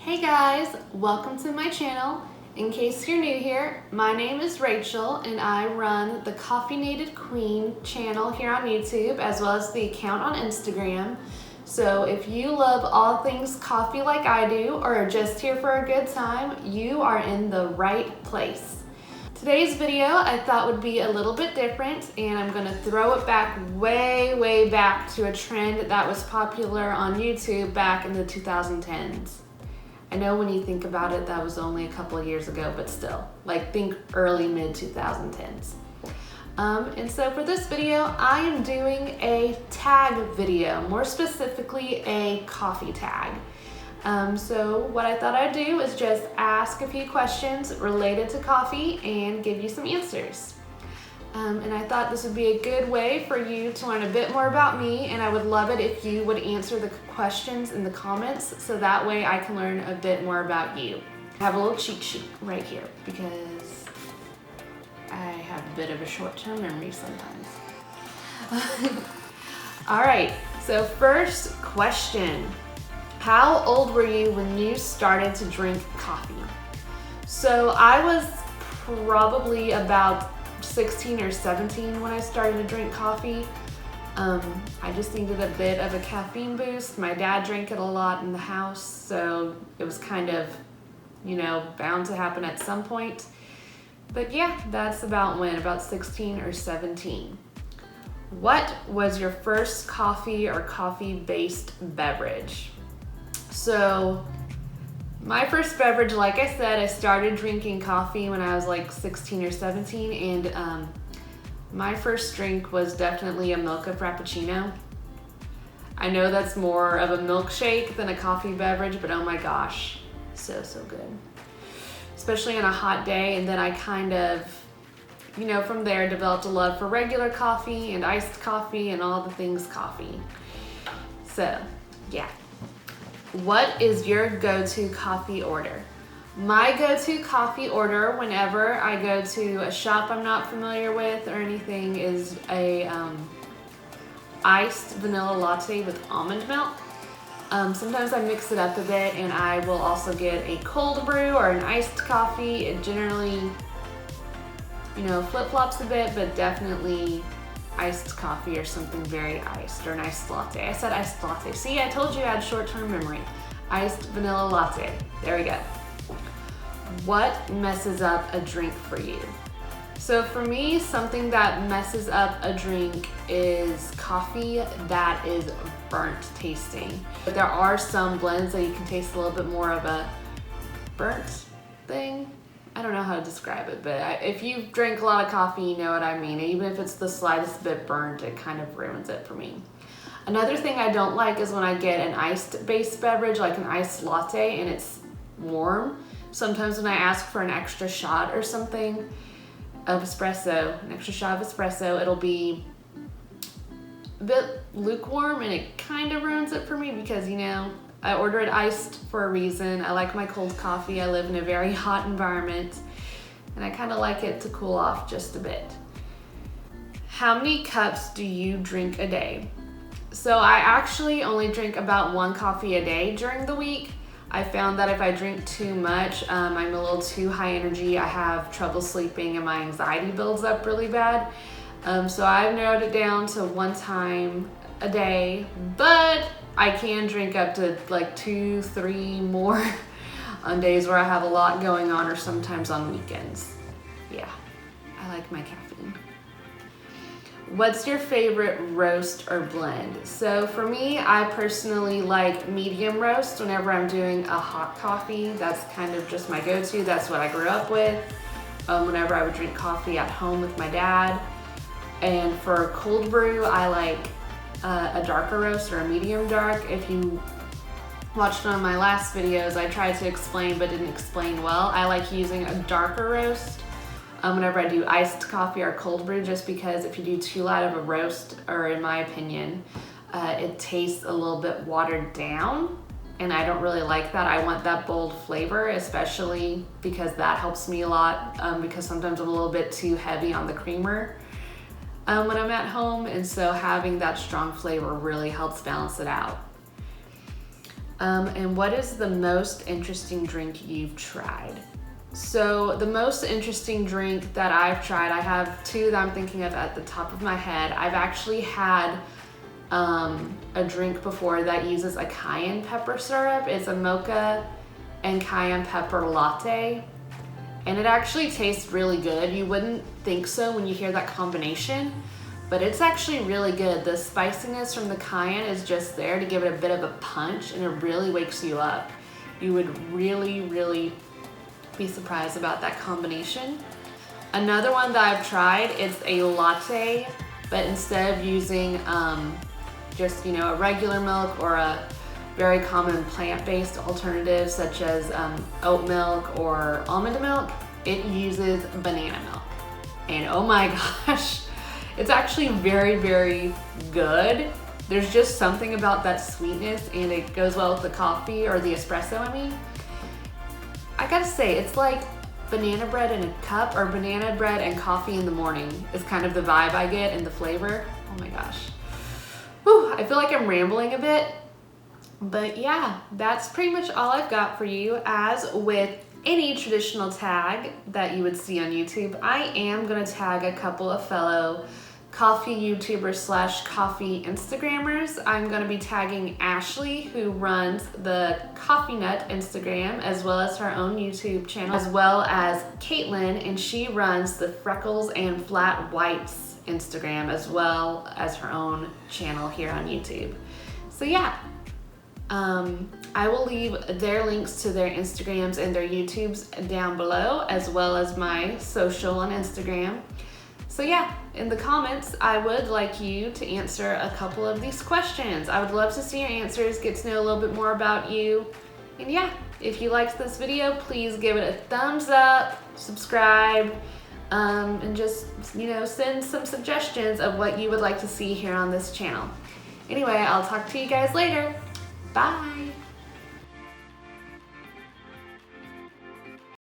Hey guys, welcome to my channel. In case you're new here, my name is Rachel and I run the Coffeenated Queen channel here on YouTube as well as the account on Instagram. So if you love all things coffee like I do or are just here for a good time, you are in the right place. Today's video I thought would be a little bit different, and I'm going to throw it back way back to a trend that was popular on YouTube back in the 2010s. I know when you think about it, that was only a couple of years ago, but still, like think early mid 2010s. And so for this video, I am doing a tag video, more specifically a coffee tag. So what I thought I'd do is just ask a few questions related to coffee and give you some answers. And I thought this would be a good way for you to learn a bit more about me, and I would love it if you would answer the questions in the comments so that way I can learn a bit more about you. I have a little cheat sheet right here because I have a bit of a short-term memory sometimes. All right, so first question. How old were you when you started to drink coffee? So I was probably about 16 or 17 when I started to drink coffee. I just needed a bit of a caffeine boost. My dad drank it a lot in the house, so it was kind of, bound to happen at some point. But yeah, that's about when, about 16 or 17. What was your first coffee or coffee-based beverage? So my first beverage, like I said, I started drinking coffee when I was like 16 or 17, and my first drink was definitely a mocha frappuccino. I know that's more of a milkshake than a coffee beverage, but oh my gosh, so good. Especially on a hot day, and then I kind of, from there developed a love for regular coffee and iced coffee and all the things coffee. So, yeah. What is your go-to coffee order? My go-to coffee order whenever I go to a shop I'm not familiar with or anything is a iced vanilla latte with almond milk. Sometimes I mix it up a bit, and I will also get a cold brew or an iced coffee. It generally, flip-flops a bit, but definitely iced coffee or something very iced, or an iced latte. I said iced latte. See, I told you I had short-term memory. Iced vanilla latte. There we go. What messes up a drink for you? So for me, something that messes up a drink is coffee that is burnt tasting. There are some blends that you can taste a little bit more of a burnt thing. I don't know how to describe it, but if you drink a lot of coffee, you know what I mean. Even if it's the slightest bit burnt, it kind of ruins it for me. Another thing I don't like is when I get an iced-based beverage, like an iced latte, and it's warm. Sometimes when I ask for an extra shot or something of espresso, an extra shot of espresso, it'll be a bit lukewarm, and it kind of ruins it for me because, I order it iced for a reason. I like my cold coffee. I live in a very hot environment, and I kind of like it to cool off just a bit. How many cups do you drink a day? So I actually only drink about 1 coffee a day during the week. I found that if I drink too much, I'm a little too high energy. I have trouble sleeping, and my anxiety builds up really bad. So I've narrowed it down to 1 time a day, but I can drink up to like 2, 3 more on days where I have a lot going on, or sometimes on weekends. Yeah, I like my caffeine. What's your favorite roast or blend? So for me, I personally like medium roast whenever I'm doing a hot coffee. That's kind of just my go-to. That's what I grew up with. Whenever I would drink coffee at home with my dad. And for cold brew, I like a darker roast or a medium dark. If you watched one of my last videos, I tried to explain but didn't explain well. I like using a darker roast whenever I do iced coffee or cold brew, just because if you do too light of a roast, or in my opinion, it tastes a little bit watered down, and I don't really like that. I want that bold flavor, especially because that helps me a lot, because sometimes I'm a little bit too heavy on the creamer when I'm at home, and so having that strong flavor really helps balance it out. And what is the most interesting drink you've tried? So the most interesting drink that I've tried, I have two that I'm thinking of at the top of my head. I've actually had a drink before that uses a cayenne pepper syrup. It's a mocha and cayenne pepper latte. And it actually tastes really good. You wouldn't think so when you hear that combination, but it's actually really good. The spiciness from the cayenne is just there to give it a bit of a punch, and it really wakes you up. You would really, really be surprised about that combination. Another one that I've tried, it's a latte, but instead of using just, a regular milk or a very common plant-based alternative such as oat milk or almond milk, it uses banana milk. And oh my gosh, it's actually very, very good. There's just something about that sweetness, and it goes well with the coffee or the espresso, I mean. I gotta say, it's like banana bread in a cup, or banana bread and coffee in the morning is kind of the vibe I get, and the flavor. Oh my gosh. Whew, I feel like I'm rambling a bit. But yeah, that's pretty much all I've got for you. As with any traditional tag that you would see on YouTube, I am gonna tag a couple of fellow coffee YouTubers / coffee Instagrammers. I'm gonna be tagging Ashleigh, who runs the Coffeenated Instagram, as well as her own YouTube channel, as well as Caitlin, and she runs the Freckles and Flat Whites Instagram, as well as her own channel here on YouTube. So yeah, I will leave their links to their Instagrams and their YouTubes down below, as well as my social on Instagram. So yeah, in the comments, I would like you to answer a couple of these questions. I would love to see your answers, get to know a little bit more about you. And yeah, if you liked this video, please give it a thumbs up, subscribe, and just, send some suggestions of what you would like to see here on this channel. Anyway, I'll talk to you guys later. Bye.